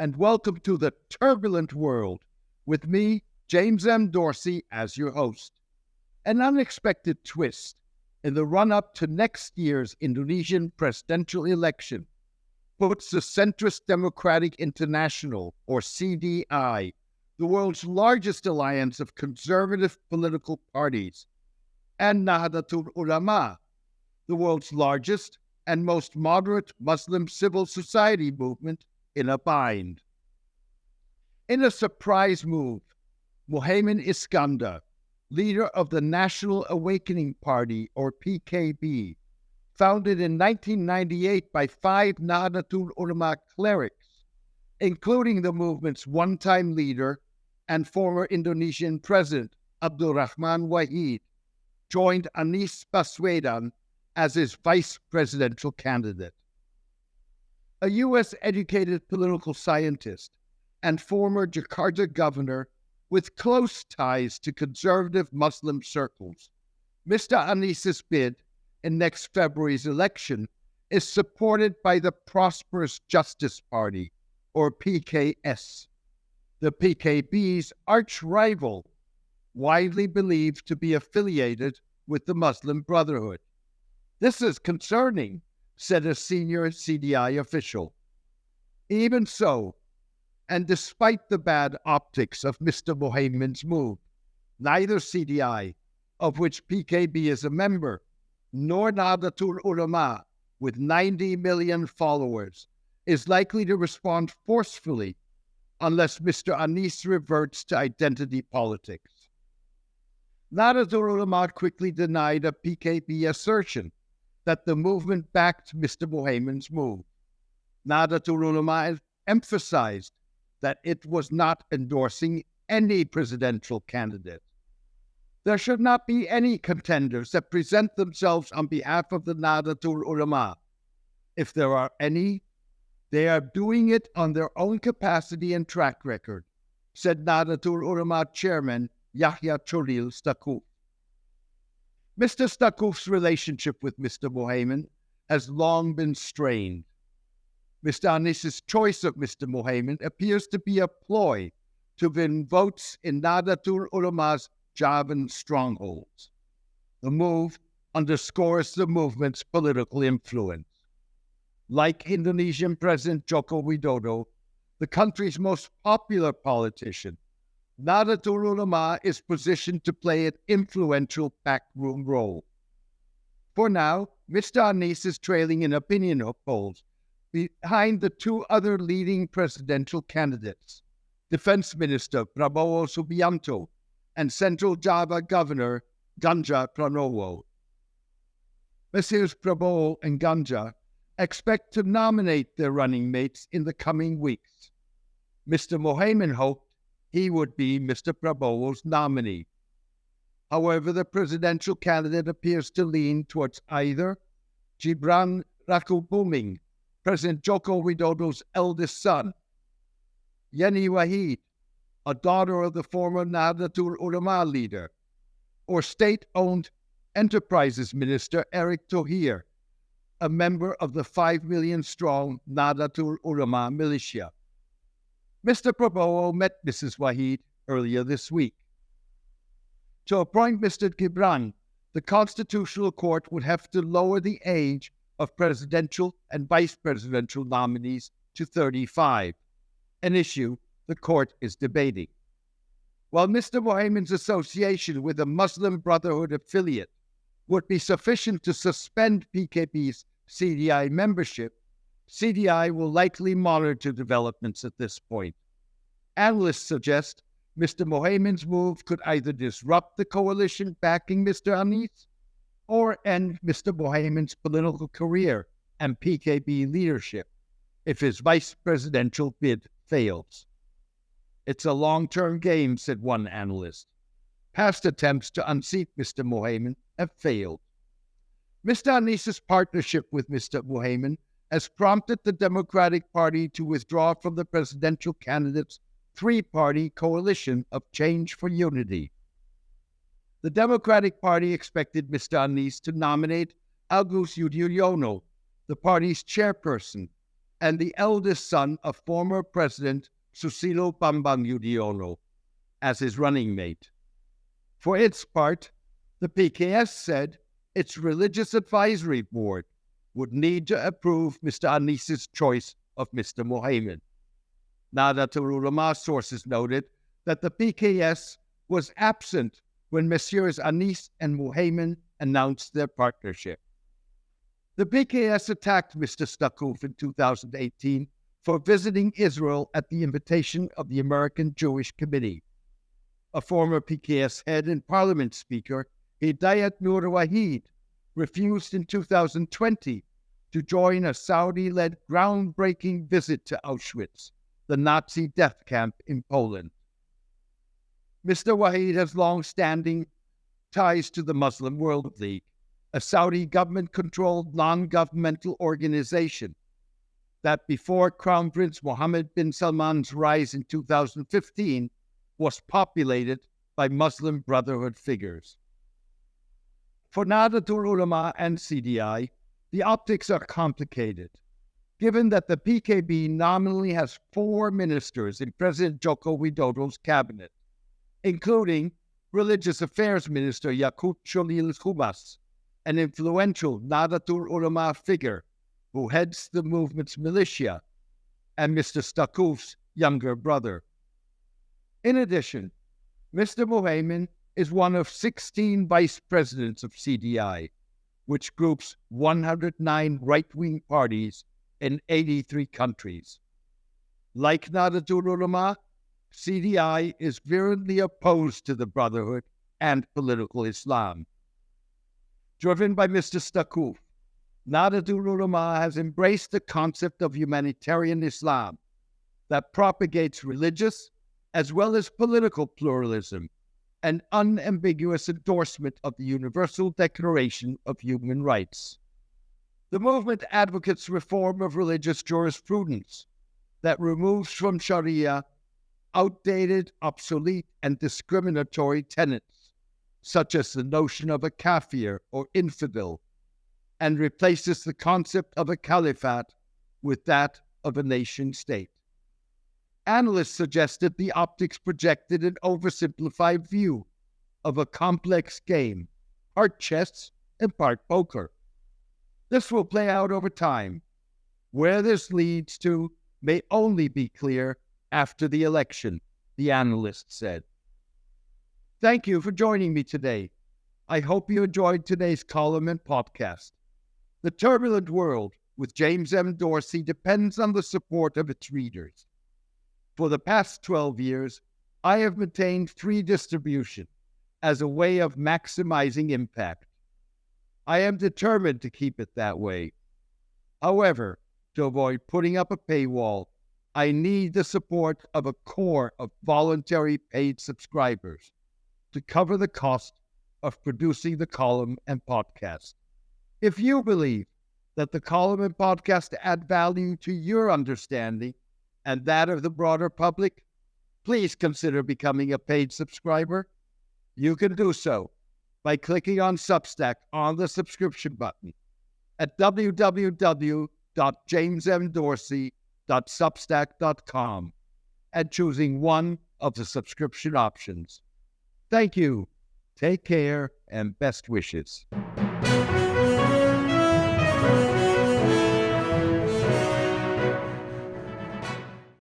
and welcome to the turbulent world with me, James M. Dorsey, as your host. An unexpected twist in the run-up to next year's Indonesian presidential election puts the Centrist Democratic International, or CDI, the world's largest alliance of conservative political parties, and Nahdlatul Ulama, the world's largest and most moderate Muslim civil society movement, in a bind. In a surprise move, Muhaimin Iskandar, leader of the National Awakening Party, or PKB, founded in 1998 by 5 Nahdlatul Ulama clerics, including the movement's one-time leader and former Indonesian President Abdurrahman Wahid, joined Anies Baswedan as his vice presidential candidate. A U.S.-educated political scientist and former Jakarta governor with close ties to conservative Muslim circles, Mr. Anies's bid in next February's election is supported by the Prosperous Justice Party, or PKS, the PKB's arch-rival, widely believed to be affiliated with the Muslim Brotherhood. This is concerning, said a senior CDI official. Even so, and despite the bad optics of Mr. Muhaimin's move, neither CDI, of which PKB is a member, nor Nahdlatul Ulama, with 90 million followers, is likely to respond forcefully unless Mr. Anies reverts to identity politics. Nahdlatul Ulama quickly denied a PKB assertion that the movement backed Mr. Muhaimin's move. Nahdlatul Ulama emphasized that it was not endorsing any presidential candidate. There should not be any contenders that present themselves on behalf of the Nahdlatul Ulama. If there are any, they are doing it on their own capacity and track record, said Nahdlatul Ulama chairman Yahya Cholil Stakuf. Mr. Stakuf's relationship with Mr. Muhaimin has long been strained. Mr. Anies's choice of Mr. Muhaimin appears to be a ploy to win votes in Nahdlatul Ulama's Javan strongholds. The move underscores the movement's political influence. Like Indonesian President Joko Widodo, the country's most popular politician, Nahdlatul Ulama is positioned to play an influential backroom role. For now, Mr. Anies is trailing in opinion polls behind the 2 other leading presidential candidates, Defense Minister Prabowo Subianto and Central Java Governor Ganjar Pranowo. Messrs. Prabowo and Ganjar expect to nominate their running mates in the coming weeks. Mr. Muhaimin hoped he would be Mr. Prabowo's nominee. However, the presidential candidate appears to lean towards either Gibran Rakebuming, President Joko Widodo's eldest son, Yeni Wahid, a daughter of the former Nahdlatul Ulama leader, or state-owned enterprises minister Erick Thohir, a member of the 5 million-strong Nahdlatul Ulama militia. Mr. Prabowo met Mrs. Wahid earlier this week. To appoint Mr. Gibran, the Constitutional Court would have to lower the age of presidential and vice presidential nominees to 35, an issue the court is debating. While Mr. Muhaimin's association with a Muslim Brotherhood affiliate would be sufficient to suspend PKB's CDI membership, CDI will likely monitor developments at this point. Analysts suggest Mr. Muhaimin's move could either disrupt the coalition backing Mr. Anies or end Mr. Muhaimin's political career and PKB leadership if his vice presidential bid fails. It's a long-term game, said one analyst. Past attempts to unseat Mr. Muhaimin have failed. Mr. Anies's partnership with Mr. Muhaimin has prompted the Democratic Party to withdraw from the presidential candidate's 3-party coalition of Change for Unity. The Democratic Party expected Mr. Anies to nominate Agus Yudhoyono, the party's chairperson, and the eldest son of former President Susilo Bambang Yudhoyono as his running mate. For its part, the PKS said its Religious Advisory Board would need to approve Mr. Anis's choice of Mr. Mohaimin. Nahdlatul Ulama sources noted that the PKS was absent when Messrs. Anis and Mohaimin announced their partnership. The PKS attacked Mr. Stakuf in 2018 for visiting Israel at the invitation of the American Jewish Committee. A former PKS head and parliament speaker, Hidayat Nur Wahid, refused in 2020 to join a Saudi-led groundbreaking visit to Auschwitz, the Nazi death camp in Poland. Mr. Wahid has long-standing ties to the Muslim World League, a Saudi government-controlled non-governmental organization that before Crown Prince Mohammed bin Salman's rise in 2015 was populated by Muslim Brotherhood figures. For Nahdlatul Ulama and CDI, the optics are complicated, given that the PKB nominally has 4 ministers in President Joko Widodo's cabinet, including Religious Affairs Minister Yakut Cholil Humas, an influential Nahdlatul Ulama figure who heads the movement's militia, and Mr. Stakuf's younger brother. In addition, Mr. Mohaimin is one of 16 vice presidents of CDI, which groups 109 right-wing parties in 83 countries. Like Nahdlatul Ulama, CDI is virulently opposed to the Brotherhood and political Islam. Driven by Mr. Stakuf, Nahdlatul Ulama has embraced the concept of humanitarian Islam that propagates religious as well as political pluralism, an unambiguous endorsement of the Universal Declaration of Human Rights. The movement advocates reform of religious jurisprudence that removes from Sharia outdated, obsolete, and discriminatory tenets, such as the notion of a kafir or infidel, and replaces the concept of a caliphate with that of a nation-state. Analysts suggested the optics projected an oversimplified view of a complex game, part chess and part poker. This will play out over time. Where this leads to may only be clear after the election, the analyst said. Thank you for joining me today. I hope you enjoyed today's column and podcast. The Turbulent World with James M. Dorsey depends on the support of its readers. For the past 12 years, I have maintained free distribution as a way of maximizing impact. I am determined to keep it that way. However, to avoid putting up a paywall, I need the support of a core of voluntary paid subscribers to cover the cost of producing the column and podcast. If you believe that the column and podcast add value to your understanding and that of the broader public, please consider becoming a paid subscriber. You can do so by clicking on Substack on the subscription button at www.jamesmdorsey.substack.com and choosing one of the subscription options. Thank you. Take care and best wishes.